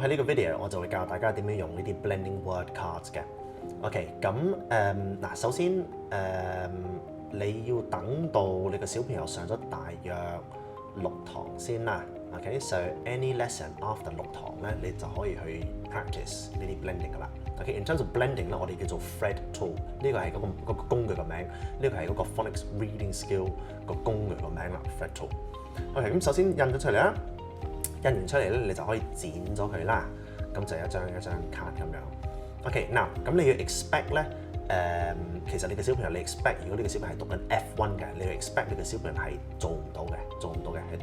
喺呢個 video 我就會教大家點樣用呢啲 blending word cards 嘅。OK， 咁嗱，首先你要等到你個小朋友上咗大約6堂先啦。OK，so any lesson after 6堂咧，你就可以去 practice 呢啲 blending 噶啦。OK，in terms of blending 咧，我哋叫做 Fred tool， 呢個係嗰個工具個名，呢個係嗰個 phonics reading skill 個工具個名啦 ，Fred tool。OK， 咁首先印咗出嚟啦，印完出嚟咧，你就可以剪咗佢啦，咁就一張卡咁樣。OK， 嗱，咁你要 expect 咧，其實你嘅小朋友你 expect， 如果你嘅小朋友係讀緊 F1 嘅，你要 expect 你嘅小朋友係做唔到嘅，係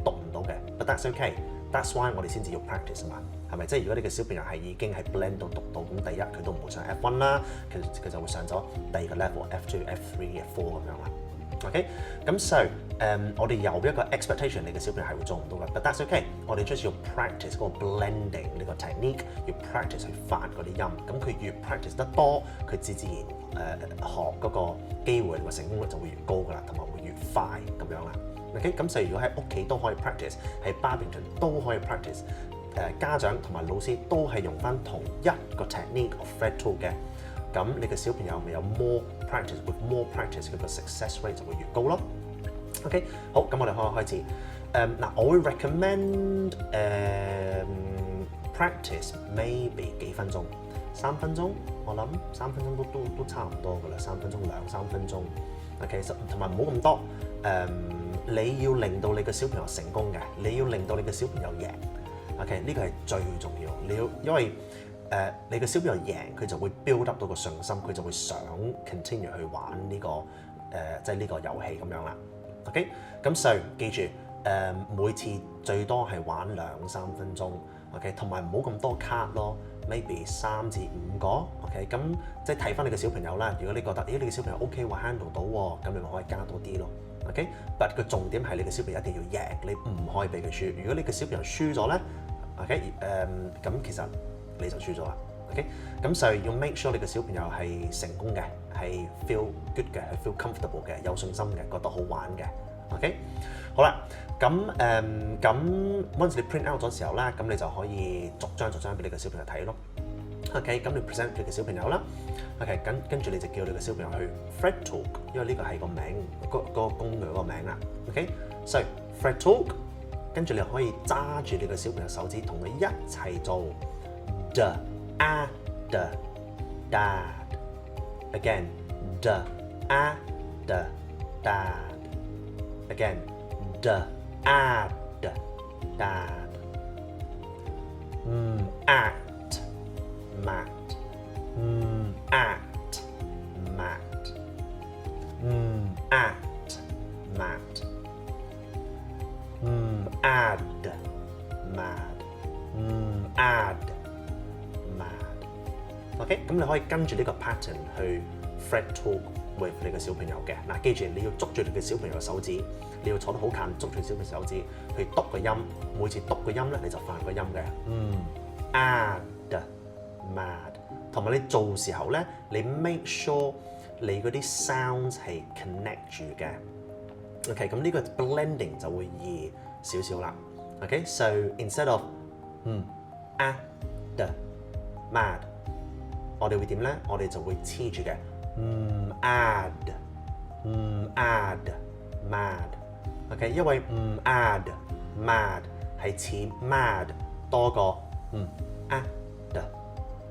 讀唔到嘅。But that's okay，that's why 我哋先至要 practice 嘛，係咪？即係如果你嘅小朋友係已經係 blend 到讀到，咁第一佢都唔會上 F1 啦，佢就會上咗第二個 level F2、F3、F4 咁樣啦。OK， 咁 so 我哋有一個 expectation 你嘅小朋友係會做唔到嘅 ，but that's okay。我哋 just 要 practice 嗰個 blending 呢個 technique， 要 practice 去發嗰啲音。咁佢越 practice 得多，佢自然學嗰個機會個成功率就會越高㗎啦，同埋會越快咁樣啦。OK， 咁所以如果喺屋企都可以 practice， 喺 Badminton 都可以 practice， 家長同埋老師都係用翻同一個 technique of Fred tool 嘅。咁你嘅小朋友咪有 more practice，with more practice 佢個 success rate 就會越高咯。OK， 好，咁我哋開始。嗱，我會 recommend practice maybe 幾分鐘，3分鐘，我諗3分鐘都差唔多㗎啦，3分鐘2-3分鐘。OK， 同埋唔好咁多。你要令到你嘅小朋友成功嘅，你要令到你嘅小朋友贏。OK， 呢個係最重要。你要因為你嘅小朋友贏，佢就會 build up 到個信心，佢就會想 continue 去玩呢個即係呢個遊戲咁樣啦。OK， 咁所以記住每次最多係玩2-3分鐘。OK， 同埋唔好咁多卡咯 ，maybe 3至5個。OK， 咁即係睇翻你嘅小朋友啦。如果你覺得你嘅小朋友 OK 話 handle 到喎，咁你咪可以加多啲咯。OK，but 個重點係你嘅小朋友一定要贏，你唔可以俾佢輸。如果你嘅小朋友輸咗咧 ，OK， 咁其實你就輸咗啦。OK， 咁所以要 make sure 你嘅小朋友係成功嘅，係 feel good 嘅，係 feel comfortable 嘅，有信心嘅，覺得好玩嘅。OK， 好啦，咁once你 print out 咗時候咧，咁你就可以逐張俾你嘅小朋友睇咯。OK， 咁你 present 你嘅小朋友啦。OK， 跟住你就叫你嘅小朋友去 Fred talk， 因為呢個係個名，個工具個名啦。OK，so Fred talk， 跟住你可以揸住你嘅小朋友手指，同佢一齊做 the the dad again the the dad again the dad at mat at mat at mat add mad add mad。 OK， 咁你可以跟住呢個 pattern 去 Fred talk with 你嘅小朋友嘅。嗱，記住你要捉住你嘅小朋友嘅手指，你要坐得好近，捉住小朋友手指去篤個音，每次篤個音咧你就發個音嘅。add mad， 同埋你做時候咧，你 make sure 你嗰啲 sounds 係 connect 住嘅。OK， 咁呢個 blending 就會易少少啦。OK，so instead of add mad， 我哋會點咧？我哋就會黐住嘅add mad。OK， 因為add mad 係似 mad 多過add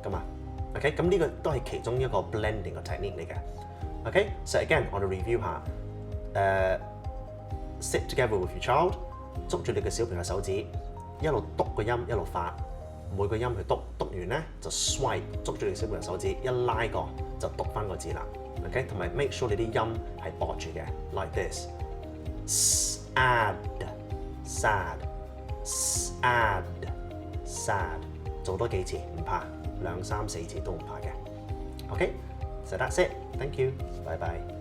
噶嘛。OK， 咁呢個都係其中一個 blending 嘅 technique 嚟嘅。OK，so again 我哋 review 下。Sit together with your child， 捉住你嘅小朋友手指，一路篤個音一路發，每個音去篤，篤完咧就 swipe， 捉住你小朋友手指一拉過就篤翻個字啦。OK， 同埋 make sure 你啲音係駁住嘅 ，like this，sad sad sad sad， 做多幾次唔怕，2、3、4次都唔怕嘅。OK，so that's it，thank you，拜拜。